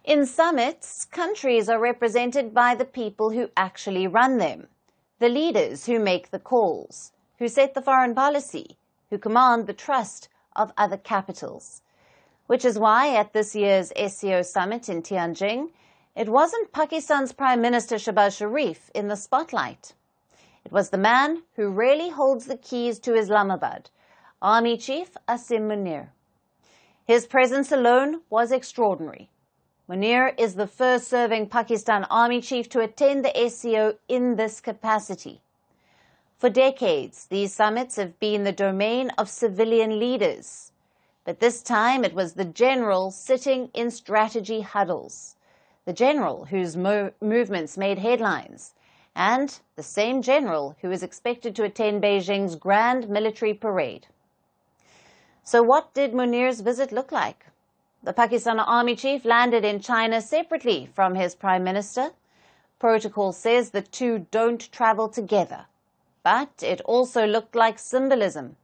In summits, countries are represented by the people who actually run them, the leaders who make the calls, who set the foreign policy, who command the trust of other capitals. Which is why at this year's SCO Summit in Tianjin, it wasn't Pakistan's Prime Minister Shehbaz Sharif in the spotlight. It was the man who really holds the keys to Islamabad, Army Chief Asim Munir. His presence alone was extraordinary. Munir is the first serving Pakistan Army Chief to attend the SCO in this capacity. For decades, these summits have been the domain of civilian leaders. But this time it was the general sitting in strategy huddles, the general whose movements made headlines, and the same general who is expected to attend Beijing's grand military parade. So what did Munir's visit look like? The Pakistan Army Chief landed in China separately from his Prime Minister. Protocol says the two don't travel together. But it also looked like symbolism.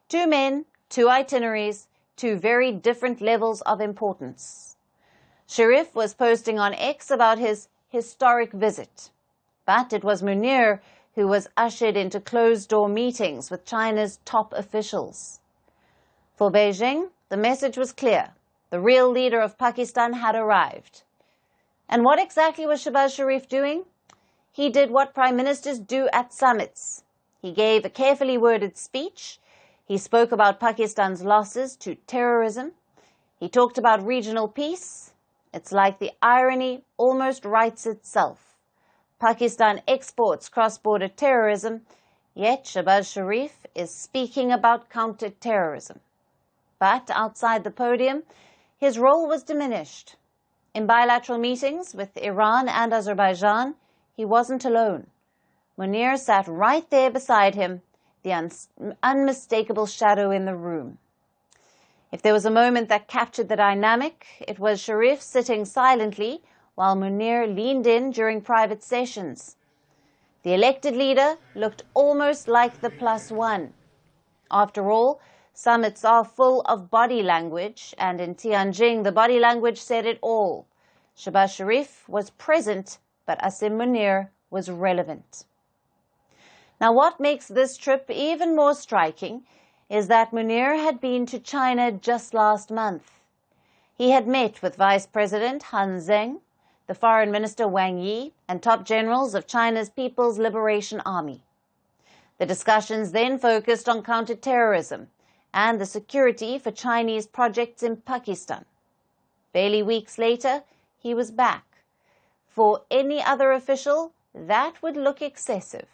Two men, two itineraries, two very different levels of importance. Sharif was posting on X about his historic visit. But it was Munir who was ushered into closed-door meetings with China's top officials. For Beijing, the message was clear. The real leader of Pakistan had arrived. And what exactly was Shehbaz Sharif doing? He did what prime ministers do at summits. He gave a carefully worded speech. He spoke about Pakistan's losses to terrorism. He talked about regional peace. It's like the irony almost writes itself. Pakistan exports cross-border terrorism, yet Shehbaz Sharif is speaking about counter-terrorism. But outside the podium, his role was diminished. In bilateral meetings with Iran and Azerbaijan, he wasn't alone. Munir sat right there beside him, the unmistakable shadow in the room. If there was a moment that captured the dynamic, it was Sharif sitting silently while Munir leaned in during private sessions. The elected leader looked almost like the +1. After all, summits are full of body language, and in Tianjin, the body language said it all. Shehbaz Sharif was present, but Asim Munir was relevant. Now, what makes this trip even more striking is that Munir had been to China just last month. He had met with Vice President Han Zheng, the Foreign Minister Wang Yi, and top generals of China's People's Liberation Army. The discussions then focused on counter-terrorism and the security for Chinese projects in Pakistan. Barely weeks later, he was back. For any other official, that would look excessive.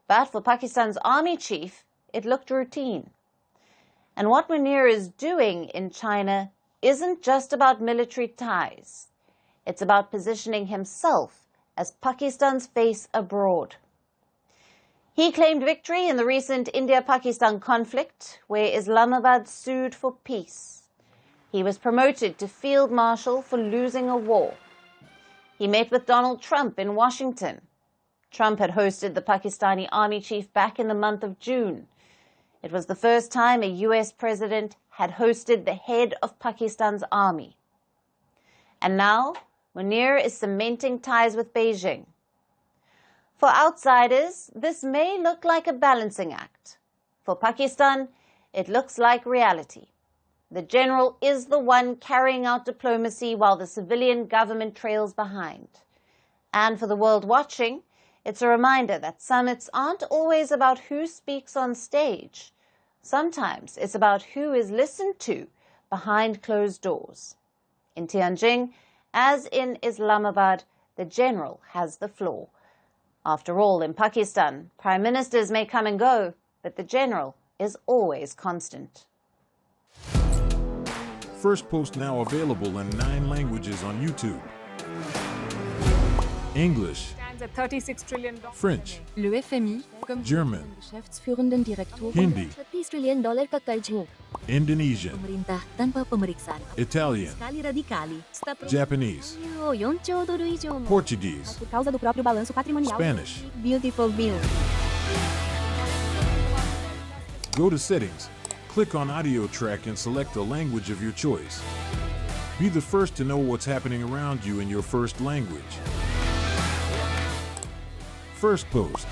But for Pakistan's Army Chief, it looked routine. And what Munir is doing in China isn't just about military ties. It's about positioning himself as Pakistan's face abroad. He claimed victory in the recent India-Pakistan conflict, where Islamabad sued for peace. He was promoted to Field Marshal for losing a war. He met with Donald Trump in Washington. Trump had hosted the Pakistani Army Chief back in the month of June. It was the first time a U.S. president had hosted the head of Pakistan's army. And now, Munir is cementing ties with Beijing. For outsiders, this may look like a balancing act. For Pakistan, it looks like reality. The general is the one carrying out diplomacy while the civilian government trails behind. And for the world watching, it's a reminder that summits aren't always about who speaks on stage. Sometimes it's about who is listened to behind closed doors. In Tianjin, as in Islamabad, the general has the floor. After all, in Pakistan, prime ministers may come and go, but the general is always constant. Firstpost now available in 9 languages on YouTube. English, $36 trillion. French, Le FMI, comme German, geschäftsführenden Direktor, Hindi, $30 trillion ka karjo. Indonesian, Pemerintah tanpa pemeriksaan. Italian, Kali radikali. Japanese, 4 兆ドル以上の Portuguese, por causa do próprio balanço patrimonial. Spanish. Beautiful bill. Go to Settings, click on Audio Track and select the language of your choice. Be the first to know what's happening around you in your first language. Firstpost.